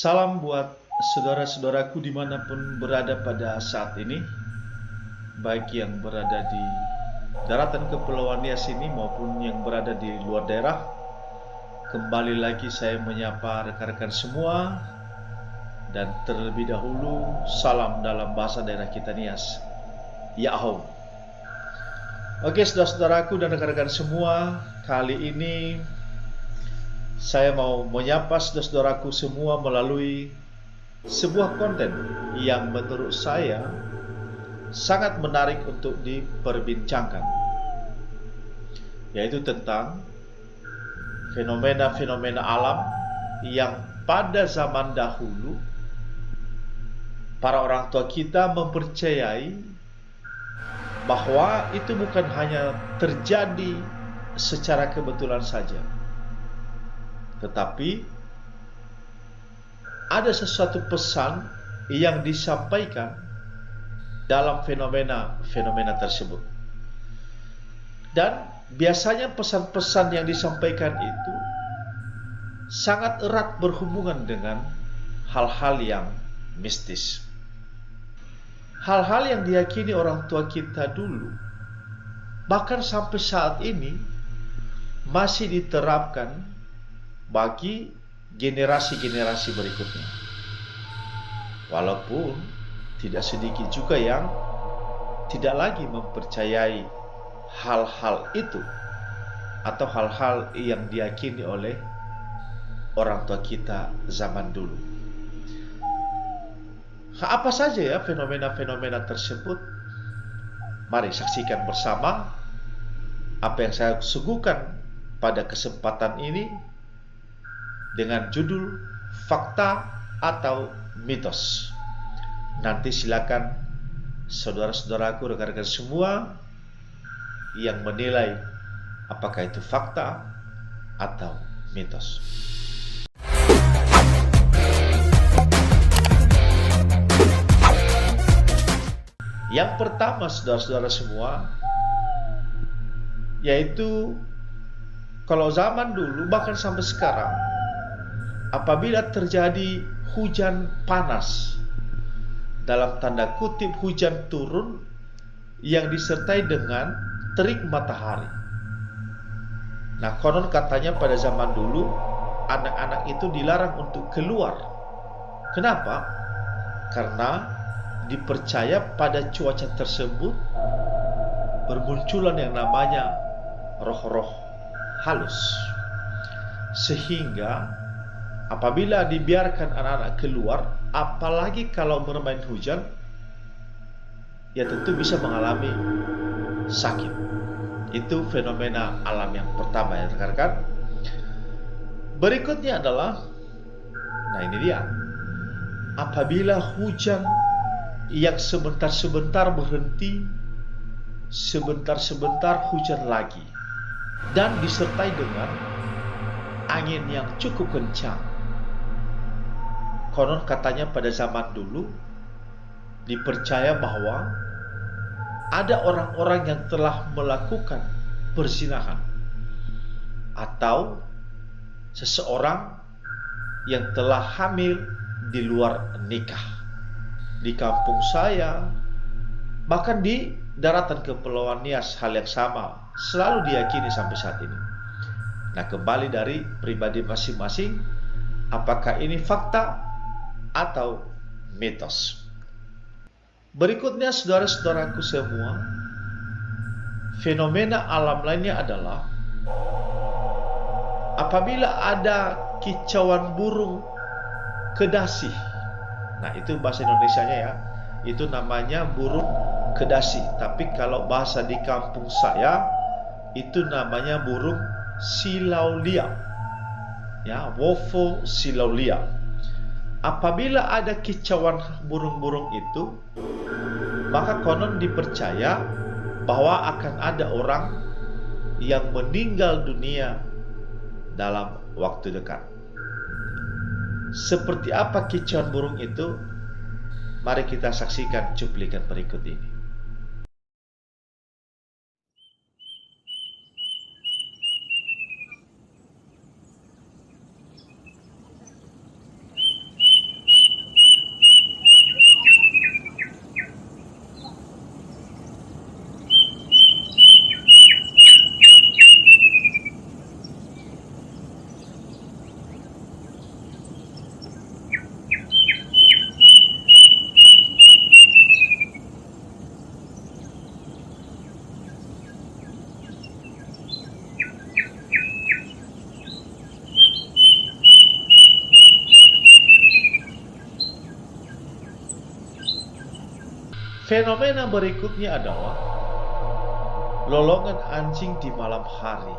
Salam buat saudara-saudaraku dimanapun berada pada saat ini, baik yang berada di daratan Kepulauan Nias ini maupun yang berada di luar daerah. Kembali lagi saya menyapa rekan-rekan semua, dan terlebih dahulu salam dalam bahasa daerah kita Nias, Yahoo. Oke, saudara-saudaraku dan rekan-rekan semua, kali ini saya mau menyapa saudara-saudaraku semua melalui sebuah konten yang menurut saya sangat menarik untuk diperbincangkan, yaitu tentang fenomena-fenomena alam yang pada zaman dahulu para orang tua kita mempercayai bahwa itu bukan hanya terjadi secara kebetulan saja, tetapi ada sesuatu pesan yang disampaikan dalam fenomena-fenomena tersebut. Dan biasanya pesan-pesan yang disampaikan itu sangat erat berhubungan dengan hal-hal yang mistis. Hal-hal yang diyakini orang tua kita dulu, bahkan sampai saat ini masih diterapkan bagi generasi-generasi berikutnya. Walaupun tidak sedikit juga yang tidak lagi mempercayai hal-hal itu atau hal-hal yang diyakini oleh orang tua kita zaman dulu. Apa saja ya fenomena-fenomena tersebut? Mari saksikan bersama apa yang saya suguhkan pada kesempatan ini dengan judul fakta atau mitos. Nanti silakan saudara-saudaraku, rekan-rekan semua yang menilai apakah itu fakta atau mitos. Yang pertama, saudara-saudara semua, yaitu kalau zaman dulu bahkan sampai sekarang, apabila terjadi hujan panas, dalam tanda kutip hujan turun yang disertai dengan terik matahari. Nah, konon katanya pada zaman dulu anak-anak itu dilarang untuk keluar. Kenapa? Karena dipercaya pada cuaca tersebut bermunculan yang namanya roh-roh halus, sehingga apabila dibiarkan anak-anak keluar, apalagi kalau bermain hujan, ya tentu bisa mengalami sakit. Itu fenomena alam yang pertama ya rekan-rekan. Berikutnya adalah, nah ini dia, apabila hujan yang sebentar-sebentar berhenti, sebentar-sebentar hujan lagi, dan disertai dengan angin yang cukup kencang. Konon katanya pada zaman dulu dipercaya bahwa ada orang-orang yang telah melakukan perzinahan atau seseorang yang telah hamil di luar nikah. Di kampung saya, bahkan di daratan Kepulauan Nias, hal yang sama selalu diyakini sampai saat ini. Nah, kembali dari pribadi masing-masing, apakah ini fakta atau mitos? Berikutnya, saudara-saudaraku semua, fenomena alam lainnya adalah apabila ada kicauan burung kedasi. Nah, itu bahasa Indonesianya ya, itu namanya burung kedasi. Tapi kalau bahasa di kampung saya, itu namanya burung silaulia, ya, wofo silaulia. Apabila ada kicauan burung-burung itu, maka konon dipercaya bahwa akan ada orang yang meninggal dunia dalam waktu dekat. Seperti apa kicauan burung itu? Mari kita saksikan cuplikan berikut ini. Fenomena berikutnya adalah lolongan anjing di malam hari.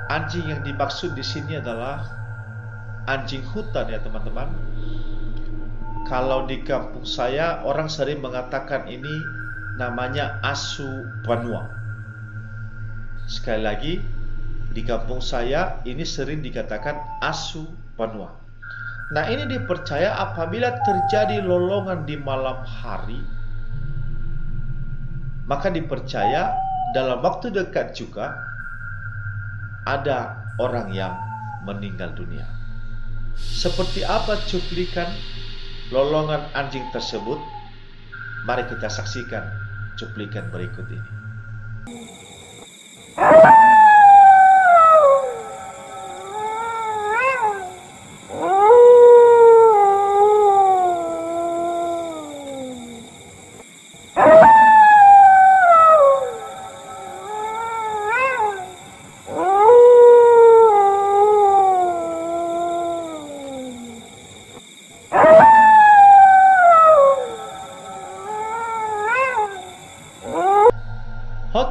Anjing yang dimaksud di sini adalah anjing hutan ya teman-teman. Kalau di kampung saya orang sering mengatakan ini namanya asu panua. Sekali lagi, di kampung saya ini sering dikatakan asu panua. Nah, ini dipercaya apabila terjadi lolongan di malam hari, maka dipercaya dalam waktu dekat juga ada orang yang meninggal dunia. Seperti apa cuplikan lolongan anjing tersebut? Mari kita saksikan cuplikan berikut ini.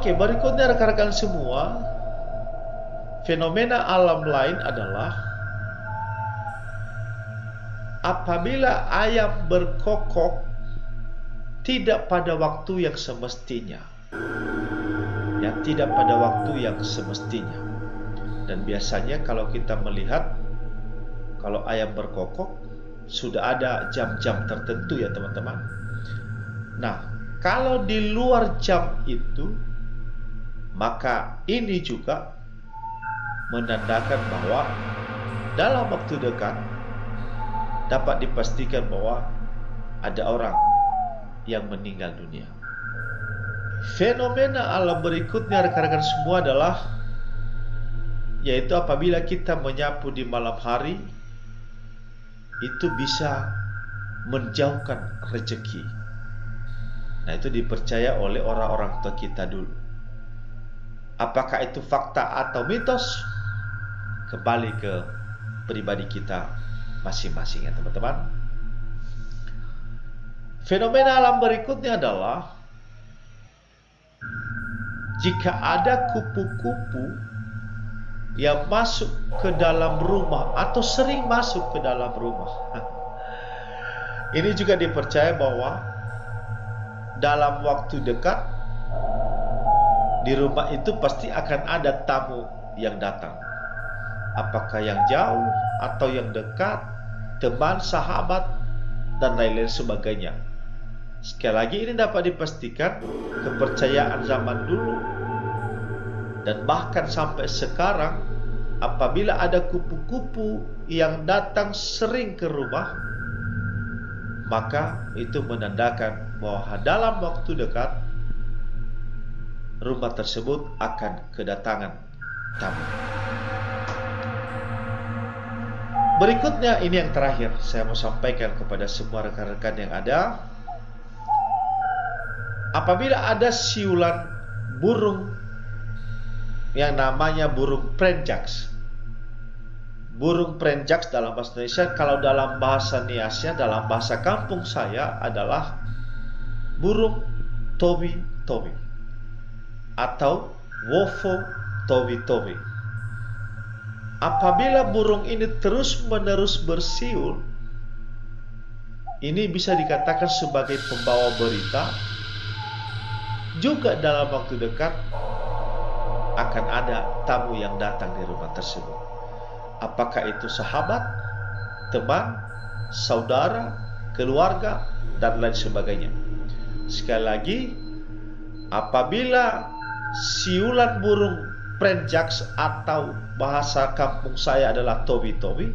Oke, berikutnya rekan-rekan semua, fenomena alam lain adalah apabila ayam berkokok tidak pada waktu yang semestinya. Ya, tidak pada waktu yang semestinya. Dan biasanya kalau kita melihat kalau ayam berkokok sudah ada jam-jam tertentu ya teman-teman. Nah, kalau di luar jam itu, maka ini juga menandakan bahwa dalam waktu dekat dapat dipastikan bahwa ada orang yang meninggal dunia. Fenomena alam berikutnya rekan-rekan semua adalah yaitu apabila kita menyapu di malam hari, itu bisa menjauhkan rezeki. Nah, itu dipercaya oleh orang-orang tua kita dulu. Apakah itu fakta atau mitos? Kembali ke pribadi kita masing-masing ya teman-teman. Fenomena alam berikutnya adalah jika ada kupu-kupu yang masuk ke dalam rumah atau sering masuk ke dalam rumah. Ini juga dipercaya bahwa dalam waktu dekat di rumah itu pasti akan ada tamu yang datang. Apakah yang jauh atau yang dekat, teman, sahabat, dan lain-lain sebagainya. Sekali lagi ini dapat dipastikan kepercayaan zaman dulu dan bahkan sampai sekarang apabila ada kupu-kupu yang datang sering ke rumah, maka itu menandakan bahwa dalam waktu dekat rumah tersebut akan kedatangan tamu. Berikutnya ini yang terakhir saya mau sampaikan kepada semua rekan-rekan yang ada. Apabila ada siulan burung yang namanya burung prenjaks. Burung prenjaks dalam bahasa Indonesia, kalau dalam bahasa Niasnya, dalam bahasa kampung saya adalah burung towi-towi atau wofo towi-towi. Apabila burung ini terus-menerus bersiul, ini bisa dikatakan sebagai pembawa berita. Juga dalam waktu dekat akan ada tamu yang datang di rumah tersebut. Apakah itu sahabat, teman, saudara, keluarga, dan lain sebagainya. Sekali lagi, apabila siulan burung prenjaks atau bahasa kampung saya adalah towi-towi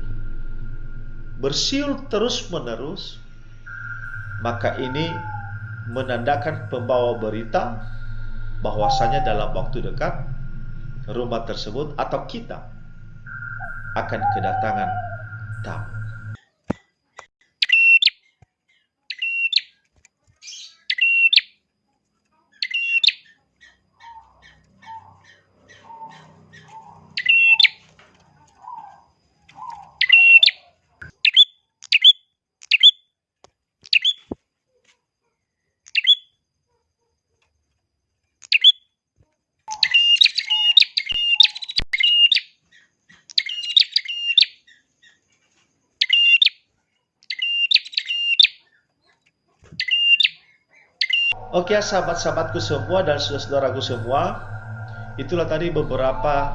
bersiul terus-menerus, maka ini menandakan pembawa berita bahwasanya dalam waktu dekat rumah tersebut atau kita akan kedatangan tamu. Oke, sahabat-sahabatku semua dan saudara-saudaraku semua, itulah tadi beberapa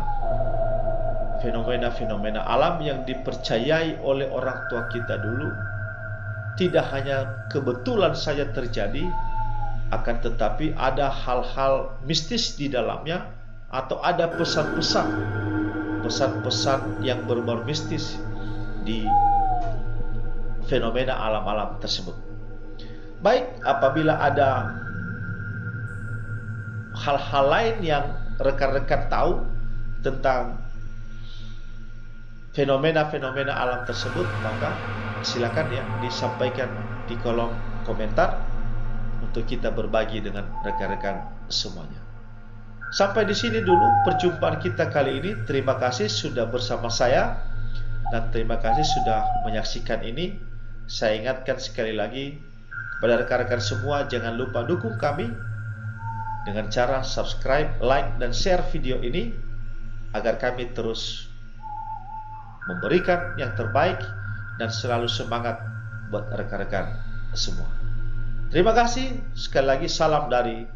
fenomena-fenomena alam yang dipercayai oleh orang tua kita dulu. Tidak hanya kebetulan saja terjadi, akan tetapi ada hal-hal mistis di dalamnya, atau ada pesan-pesan yang berbau mistis di fenomena alam-alam tersebut. Baik, apabila ada hal-hal lain yang rekan-rekan tahu tentang fenomena-fenomena alam tersebut, maka silakan ya disampaikan di kolom komentar untuk kita berbagi dengan rekan-rekan semuanya. Sampai di sini dulu perjumpaan kita kali ini. Terima kasih sudah bersama saya dan terima kasih sudah menyaksikan ini. Saya ingatkan sekali lagi kepada rekan-rekan semua, jangan lupa dukung kami dengan cara subscribe, like, dan share video ini agar kami terus memberikan yang terbaik dan selalu semangat buat rekan-rekan semua. Terima kasih sekali lagi. Salam dari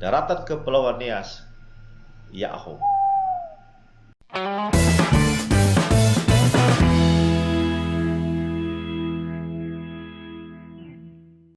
Daratan Kepulauan Nias. Yahoo.